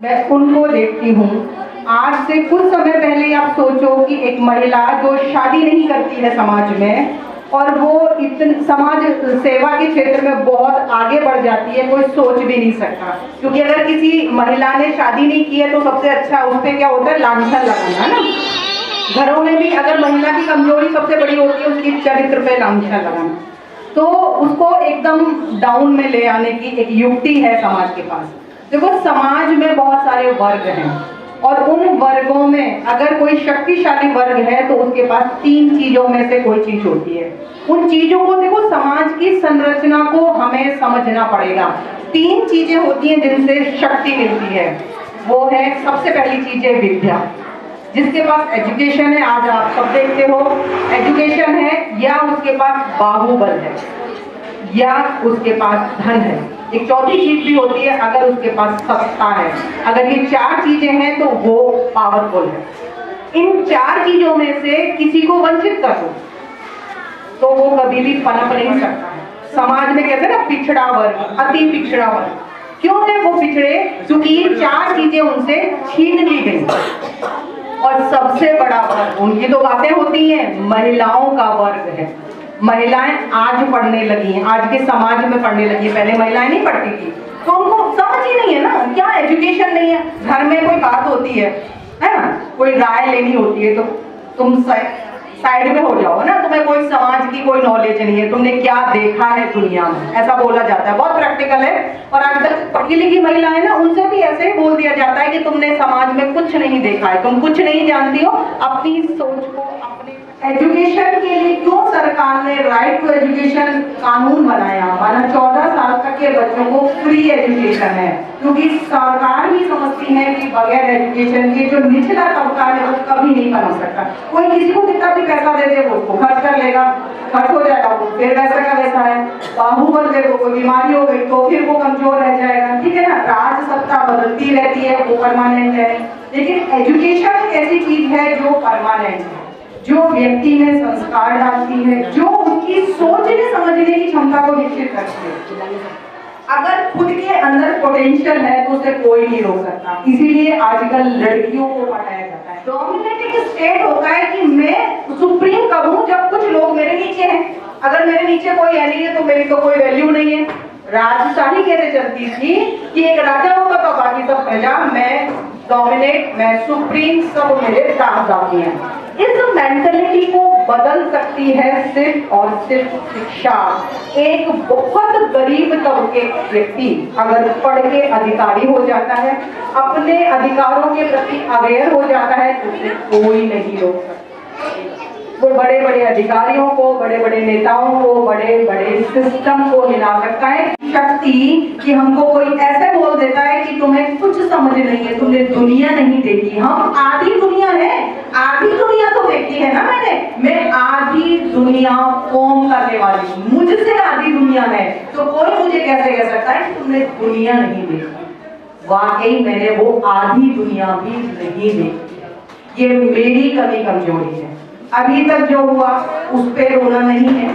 मैं उनको देखती हूँ। आज से कुछ समय पहले आप सोचो कि एक महिला जो शादी नहीं करती है समाज में और वो इतनी समाज सेवा के क्षेत्र में बहुत आगे बढ़ जाती है, कोई सोच भी नहीं सकता। क्योंकि अगर किसी महिला ने शादी नहीं की है तो सबसे अच्छा उस पर क्या होता है, लांछन लगाना, है ना। घरों में भी अगर महिला की कमजोरी सबसे बड़ी होती है उसकी चरित्र पे लांछन लगाना, तो उसको एकदम डाउन में ले आने की एक युक्ति है समाज के पास। देखो, समाज में बहुत सारे वर्ग हैं और उन वर्गों में अगर कोई शक्तिशाली वर्ग है तो उसके पास 3 चीजों में से कोई चीज होती है। उन चीजों को देखो, समाज की संरचना को हमें समझना पड़ेगा। 3 चीजें होती हैं जिनसे शक्ति मिलती है। वो है, सबसे पहली चीज है विद्या। जिसके पास एजुकेशन है, आज आप सब देखते हो, एजुकेशन है या उसके पास बाहुबल है या उसके पास धन है। एक चौथी चीज भी होती है, अगर उसके पास सत्ता है। अगर ये 4 चीजें हैं तो वो पावरफुल है। इन 4 चीजों में से किसी को वंचित कर दो तो वो कभी भी पनप नहीं सकता है। समाज में कहते हैं ना, पिछड़ा वर्ग, अति पिछड़ा वर्ग। क्यों है वो पिछड़े? क्योंकि ये 4 चीजें उनसे छीन ली गई। और सबसे बड़ा वर्ग, उनकी तो बातें होती हैं, महिलाओं का वर्ग है। महिलाएं आज पढ़ने लगी हैं, आज के समाज में पढ़ने लगी है। पहले महिलाएं नहीं पढ़ती थी तो उनको समझ ही नहीं है ना, क्या एजुकेशन नहीं है। घर में कोई बात होती है ना, कोई राय लेनी होती है तो तुम साइड में हो जाओ ना, तुम्हें कोई समाज की कोई नॉलेज नहीं है, तुमने क्या देखा है दुनिया में, ऐसा बोला जाता है। बहुत प्रैक्टिकल है। और आजकल पढ़ी लिखी महिलाएं ना, उनसे भी ऐसे ही बोल दिया जाता है कि तुमने समाज में कुछ नहीं देखा है, तुम कुछ नहीं जानती हो। अपनी सोच को, अपने एजुकेशन के लिए क्यों सरकार ने राइट टू एजुकेशन कानून बनाया? माना 14 साल तक के बच्चों को फ्री एजुकेशन है, क्योंकि सरकार भी समझती है कि बगैर एजुकेशन के जो निचला तबका है वो कभी नहीं बना सकता। कोई किसी को कितना भी पैसा दे दे वो उसको खर्च कर लेगा, खर्च हो जाएगा, वो फिर वैसा का वैसा है। बाहुबल दे दो, कोई बीमारी हो गई तो फिर वो कमजोर रह जाएगा, ठीक है ना। राज सत्ता बदलती रहती है, वो परमानेंट है। लेकिन एजुकेशन एक ऐसी चीज है जो परमानेंट है, जो व्यक्ति में संस्कार डालती है, जो उनकी सोचने समझने की क्षमता को विकसित करती है। अगर खुद के अंदर पोटेंशियल है तो उसे कोई नहीं रोक सकता। इसीलिए आजकल लड़कियों को हटाया जाता है। डोमिनेटिंग स्टेट होता है कि मैं सुप्रीम कब हूं, जब कुछ लोग मेरे नीचे हैं। अगर मेरे नीचे कोई है नहीं है तो मेरी तो कोई वैल्यू नहीं है। राजशाही कैसे चलती थी कि एक राजा होता था, बाकी सब प्रजा, मैं डोमिनेट, मैं सुप्रीम, सब मेरे दास-दासी हैं। इस मेंटलिटी को बदल सकती है सिर्फ और सिर्फ शिक्षा। एक बहुत गरीब तबके व्यक्ति अगर पढ़ के अधिकारी हो जाता है, अपने अधिकारों के प्रति अवेयर हो जाता है, तो उसे कोई नहीं रोक सकता। वो बड़े बड़े अधिकारियों को, बड़े बड़े नेताओं को, बड़े बड़े सिस्टम को हिला सकता है। शक्ति कि हमको कोई ऐसे बोल देता है कि तुम्हें कुछ समझ नहीं है, तुमने दुनिया नहीं देखी। हम आधी दुनिया है, आधी दुनिया तो देखी है ना मैं आधी दुनिया ओम करने वाली हूँ, मुझसे आधी दुनिया है। तो कोई मुझे कैसे कह सकता है कि तुमने दुनिया नहीं देखी? वाकई मैंने वो आधी दुनिया भी नहीं देखी। ये मेरी कमी कमजोरी है। अभी तक जो हुआ उस पे रोना नहीं है,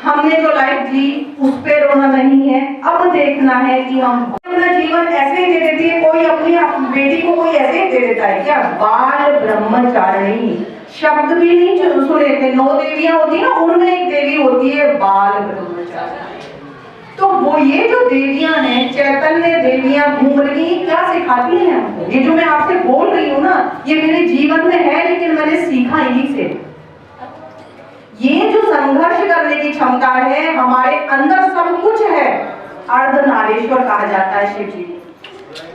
हमने जो लाइफ जी उस पे रोना नहीं है। अब देखना है कि हम अपना जीवन ऐसे ही दे देती है। कोई अपनी बेटी को कोई ऐसे ही दे देता है क्या? बाल ब्रह्मचारिणी शब्द भी नहीं सुने थे। 9 देवियां होती है ना, उनमें एक देवी होती है बाल ब्रह्मचारिणी। तो वो ये जो देवियां हैं, चैतन्य देवियां घूम रही, क्या सिखाती हैं हमको? ये जो मैं आपसे बोल रही हूँ ना, ये मेरे जीवन में है, लेकिन मैंने सीखा इन्हीं से। ये जो संघर्ष करने की क्षमता है, हमारे अंदर सब कुछ है। अर्धनारीश्वर कहा जाता है शिव जी।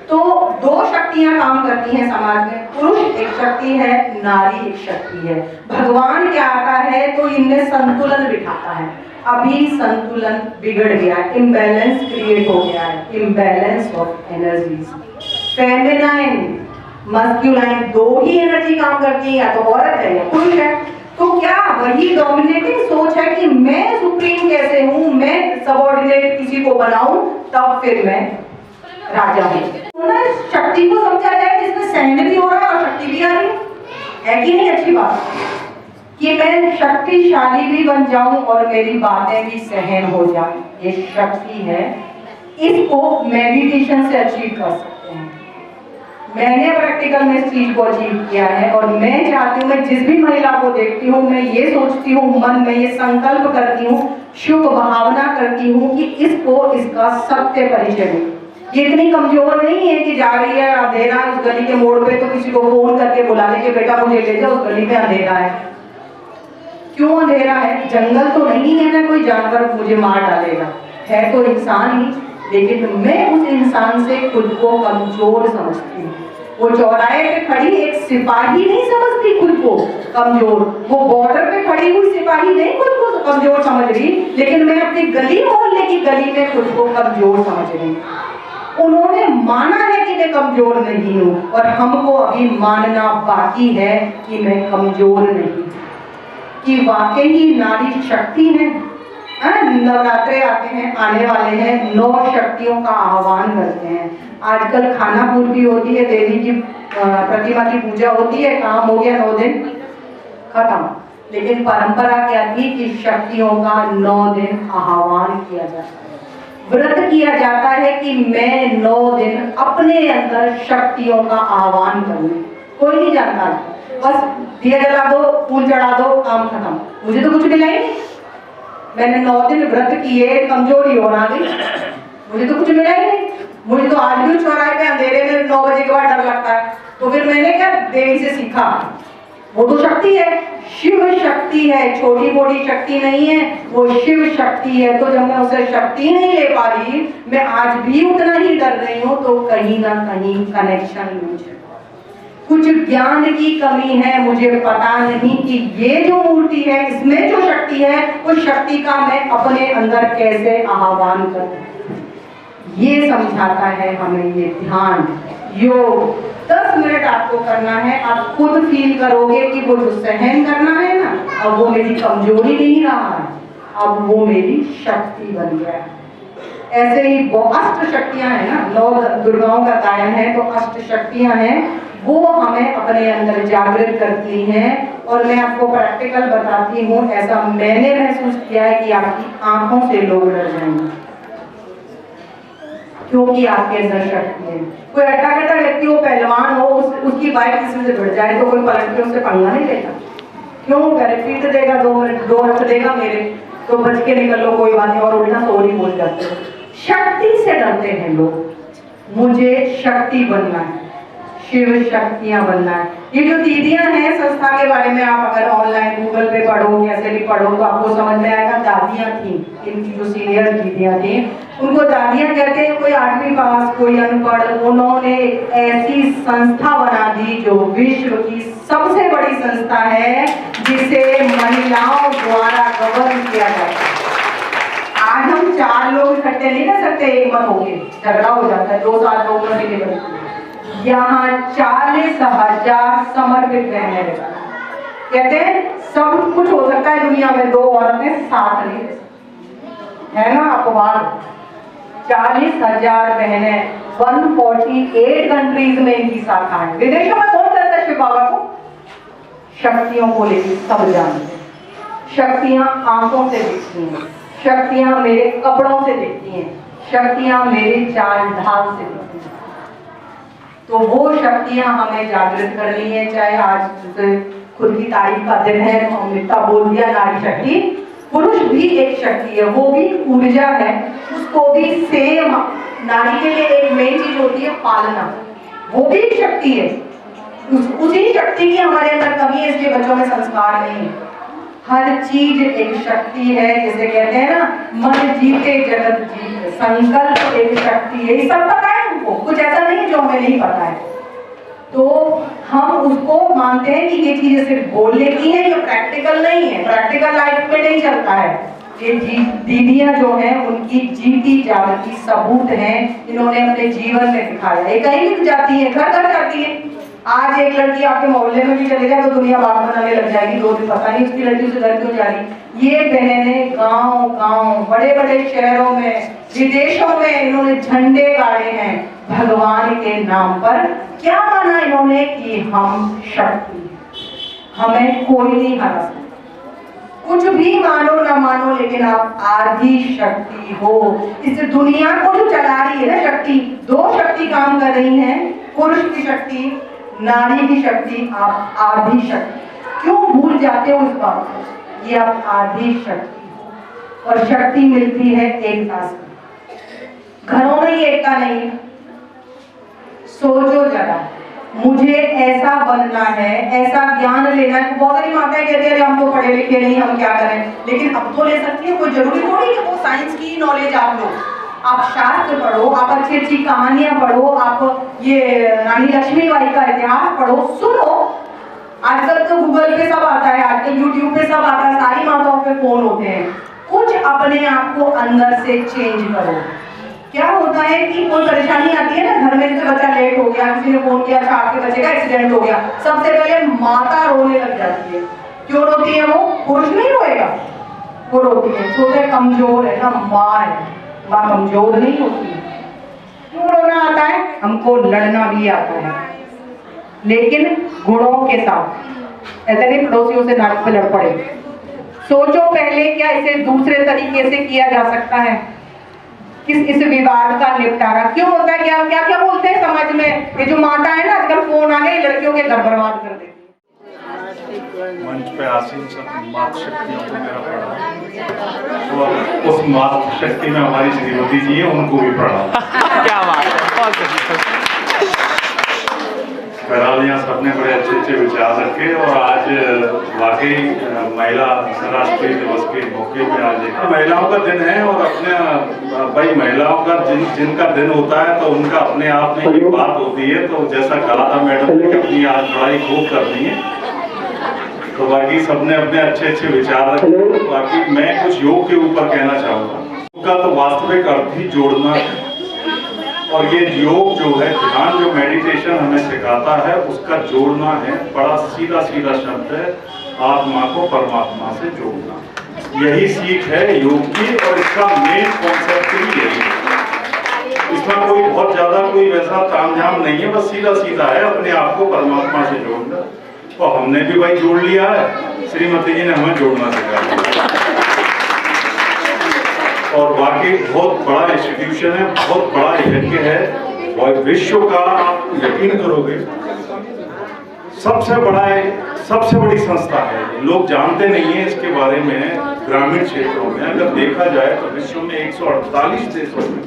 तो 2 शक्तियां काम करती हैं समाज में। पुरुष एक शक्ति है, नारी एक शक्ति है। भगवान क्या आता है तो इनमें संतुलन बिठाता है। अभी संतुलन बिगड़ गया, इम्बैलेंस क्रिएट हो गया है, imbalance of energies. Feminine, masculine, 2 he energy काम करती है, या तो औरत है या पुरुष है। तो क्या वही डोमिनेटिंग सोच है कि मैं सुप्रीम कैसे हूं, मैं सबऑर्डिनेट किसी को बनाऊं, तब फिर मैं राजा हूं। शक्ति को समझा जाए जिसमें सहन भी हो रहा है और शक्ति भी आ रही है कि नहीं? अच्छी बात कि मैं शक्तिशाली भी बन जाऊं और मेरी बातें भी सहन हो जाए, ये शक्ति है। इसको मेडिटेशन से अचीव कर सकते हैं। मैंने प्रैक्टिकल में इस चीज को अचीव किया है और मैं चाहती हूँ, मैं जिस भी महिला को देखती हूँ मैं ये सोचती हूँ, मन में ये संकल्प करती हूँ, शुभ भावना करती हूँ कि इसको इसका सत्य परिचय दूं। ये इतनी कमजोर नहीं है कि जा रही है अंधेरा उस गली के मोड़ पे तो किसी को फोन करके बुला ले कि बेटा मुझे ले जाओ, उस गली में अंधेरा है। क्यों अंधेरा है? जंगल तो नहीं है ना कोई जानवर मुझे मार डालेगा, है तो इंसान ही, लेकिन मैं उस इंसान से खुद को कमजोर समझती हूँ। वो चौराहे पे खड़ी एक सिपाही नहीं समझती खुद को कमजोर, वो बॉर्डर पे खड़ी हुई सिपाही नहीं खुद को कमजोर समझ रही, लेकिन मैं अपनी गली मोहल्ले की गली में खुद को कमजोर समझ रही। उन्होंने माना है कि मैं कमजोर नहीं हूँ और हमको अभी मानना बाकी है कि मैं कमजोर नहीं, कि वाकई ही नारी शक्ति है। नवरात्रे आते हैं, आने वाले हैं, 9 शक्तियों का आह्वान करते हैं। आजकल खाना पूर्ति होती है, देवी की प्रतिमा की पूजा होती है, काम हो गया 9 दिन खत्म। लेकिन परंपरा क्या थी कि शक्तियों का 9 दिन आह्वान किया जाता है, व्रत किया जाता है कि मैं 9 दिन अपने अंदर शक्तियों का आह्वान करूं। कोई नहीं जानता, बस दिया जला दो, फूल चढ़ा दो, काम खत्म। मुझे तो कुछ मिला ही नहीं, मैंने 9 दिन व्रत किए, कमजोरी और आ गई, मुझे तो कुछ मिला ही नहीं। मुझे तो आज भी चौराहे पे अंधेरे में 9 बजे के बाद डर लगता है। तो फिर मैंने क्या देवी से सीखा, वो तो शक्ति है, शिव शक्ति है, छोटी मोटी शक्ति नहीं है, वो शिव शक्ति है। तो जब मैं उसे शक्ति नहीं ले पा रही, मैं आज भी उतना ही डर रही हूँ, तो कहीं ना कहीं कनेक्शन लूज है, कुछ ज्ञान की कमी है। मुझे पता नहीं कि ये जो मूर्ति है, इसमें जो शक्ति है, उस शक्ति का मैं अपने अंदर कैसे आह्वान करूं, ये समझाता है हमें ये ध्यान योग। 10 मिनट आपको करना है, आप खुद फील करोगे कि वो जो सहन करना है ना, अब वो मेरी कमजोरी नहीं रहा है, अब वो मेरी शक्ति बन गया है। ऐसे ही वो अष्ट शक्तियां हैं ना, 9 दुर्गाओं का गायन है, तो अष्ट शक्तियां हैं, वो हमें अपने अंदर जागृत करती हैं। और मैं आपको प्रैक्टिकल बताती हूँ, ऐसा मैंने महसूस किया है कि आपकी आंखों से लोग डर जाएंगे, क्योंकि आपके अंदर शक्ति है। कोई अट्टा कट्टा व्यक्ति हो, पहलवान हो, उसकी बाइक किसी से भिड़ जाए तो कोई पलट के उससे पंगा नहीं लेगा, क्यों? पहले पीट देगा, 2 मिनट 2 रख देगा मेरे, तो बच के निकल लो, कोई बात नहीं, और उल्टा सॉरी बोल जाते हो। शक्ति से डरते हैं लोग। मुझे शक्ति बनना है, शिव शक्तियां बनना है। ये जो दीदियां हैं संस्था के बारे में आप अगर ऑनलाइन गूगल पे पढ़ो, कैसे भी पढ़ो, तो आपको समझ में आएगा। दादियां थी, इनकी जो सीनियर दीदियां थी, उनको दादियां कहते हैं। कोई 8वीं पास, कोई अनपढ़, उन्होंने ऐसी संस्था बना दी जो विश्व की सबसे बड़ी संस्था है, जिसे महिलाओं द्वारा गवर्न किया जाता है। आज हम 4 लोग इकट्ठे नहीं कर सकते एक मत होके, झगड़ा हो जाता है, 2 साल 2 महीने के बच्चे। यहाँ 40,000 समर्पित रहने लगा। कहते हैं सब कुछ हो सकता है दुनिया में, 2 औरतें साथ नहीं है ना, अपवाद। 40,000 बहनें, 148 कंट्रीज में इनकी शाखा है। विदेशों में कौन करता है शिव बाबा को? शक्तियों को लेकर सब जानते हैं। शक्तियां आंखों से दिखती हैं, शक्तियां मेरे कपड़ों से दिखती हैं, शक्तियां मेरे चाल ढाल से दिखती हैं। तो वो शक्तियां हमें जागृत करनी है। चाहे आज खुद की तारीफ का दिन है, तो हमने इतना बोल दिया नारी शक्ति। पुरुष भी एक शक्ति है, वो भी ऊर्जा है, उसको भी सेम। नारी के लिए एक मेन चीज होती है पालना, वो भी एक शक्ति है। उसी शक्ति की हमारे अंदर कमी है, इसलिए बच्चों में संस्कार नहीं है। हर चीज एक शक्ति है, जैसे कहते हैं ना, मन जीते जगत जीते, संकल्प एक शक्ति है। ये सब पता है उनको, कुछ ऐसा नहीं जो हमें नहीं पता है। तो हम उसको मानते हैं कि ये चीजें सिर्फ बोलने की है, ये प्रैक्टिकल नहीं है, प्रैक्टिकल लाइफ में नहीं चलता है। ये दीदियां जो हैं उनकी जीती जागती सबूत हैं, इन्होंने अपने जीवन में दिखाया। ये कहीं भी जाती है, घर घर जाती है। आज एक लड़की आपके मोहल्ले में भी चले जाए तो दुनिया बात बनाने लग जाएगी, 2 दिन पता नहीं उसकी लड़की से घर क्यों जा रही। ये बहनें गांव गांव, बड़े बड़े शहरों में, विदेशों में इन्होंने झंडे गाड़े हैं भगवान के नाम पर। क्या माना इन्होंने कि हम शक्ति, हमें कोई नहीं हरा सकता। कुछ भी मानो ना मानो, लेकिन आप आधी शक्ति हो। इस दुनिया को जो चला रही है ना शक्ति, 2 शक्ति काम कर रही हैं, पुरुष की शक्ति शक्ति, नारी की शक्ति, आप आदि शक्ति। क्यों भूल जाते हो इस बात को? ये आप आदि शक्ति, और शक्ति मिलती है एकता से। घरों में ही एकता नहीं है। सोचो जरा, मुझे ऐसा बनना है, ऐसा ज्ञान लेना है। बहुत सारी माताएं कहती है हम तो पढ़े लिखे नहीं, हम क्या करें, लेकिन अब तो ले सकती है। कोई जरूरी थोड़ी कि वो साइंस की नॉलेज आप लो। आप शास्त्र पढ़ो, आप अच्छी अच्छी कहानियां पढ़ो, आप ये रानी लक्ष्मीबाई का इतिहास पढ़ो, सुनो। आजकल तो गूगल पे सब आता है, आजकल यूट्यूब पे सब आता है, सारी माताओं पे फोन होते हैं। कुछ अपने आप को अंदर से चेंज करो। क्या होता है कि कोई परेशानी आती है ना घर में, जैसे बच्चा लेट हो गया, किसी ने फोन किया, अच्छा आपके बच्चे का एक्सीडेंट हो गया, सबसे पहले माता रोने लग जाती है। क्यों रोती है वो? पुरुष नहीं रोएगा, वो रोती है, सोचते कमजोर है ना, माँ है, माँ कमजोर नहीं होती। क्यों रोना आता है? हमको लड़ना भी आता है, लेकिन गुणों के साथ। ऐसे नहीं पड़ोसियों से नाक पे लड़ पड़े। सोचो पहले क्या इसे दूसरे तरीके से किया जा सकता है, इस विवाद का निपटारा। क्यों होता है? क्या क्या क्या बोलते हैं समाज में, ये जो माता है ना, आजकल फोन आ गए, लड़कियों के घर बर्बाद कर देती है। मंच पे आसीन सब मातृशक्तियों को मेरा प्रणाम, और उस मातृशक्ति में हमारी श्रीमती जी है, उनको भी प्रणाम। क्या बात है। बहरहाल यहाँ सबने बड़े अच्छे अच्छे विचार रखे, और आज वाकई महिला अंतर्राष्ट्रीय दिवस के मौके पे आज महिलाओं का दिन है। और अपने भाई महिलाओं का जिनका दिन होता है तो उनका अपने आप में एक बात होती है। तो जैसा कहा था मैडम ने कि अपनी आज पढ़ाई खूब करनी है, तो बाकी सबने अपने अच्छे अच्छे विचार रखे। बाकी मैं कुछ योग के ऊपर कहना चाहूँगा। योग का तो वास्तविक अर्थ ही जोड़ना है, और ये योग जो है, ध्यान जो मेडिटेशन हमें सिखाता है, उसका जोड़ना है। बड़ा सीधा सीधा शब्द है, आत्मा को परमात्मा से जोड़ना। यही सीख है योग की, और इसका मेन कॉन्सेप्ट ही यही है। इसमें कोई बहुत ज्यादा कोई वैसा तामझाम नहीं है, बस सीधा सीधा है अपने आप को परमात्मा से जोड़ना। और हमने भी भाई जोड़ लिया है, श्रीमती जी ने हमें जोड़ना सिखाया। और वाकई बहुत बड़ा इंस्टीट्यूशन है, बहुत बड़ा यज्ञ है, और विश्व का आप यकीन करोगे सबसे बड़ी संस्था है। लोग जानते नहीं है इसके बारे में। ग्रामीण क्षेत्रों में अगर देखा जाए तो विश्व में 148 देशों में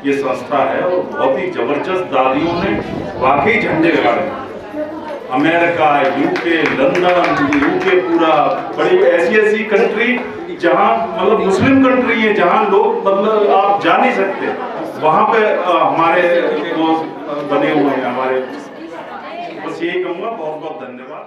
ये संस्था है, और बहुत ही जबरदस्त दादियों ने वाकई झंडे गाड़े। अमेरिका, यूके, लंदन, यूके पूरा, बड़ी ऐसी कंट्री जहाँ मतलब मुस्लिम कंट्री है, जहाँ लोग मतलब आप जा नहीं सकते, वहाँ पे हमारे दोस्त बने हुए हैं हमारे। बस यही कहूँगा, बहुत बहुत धन्यवाद।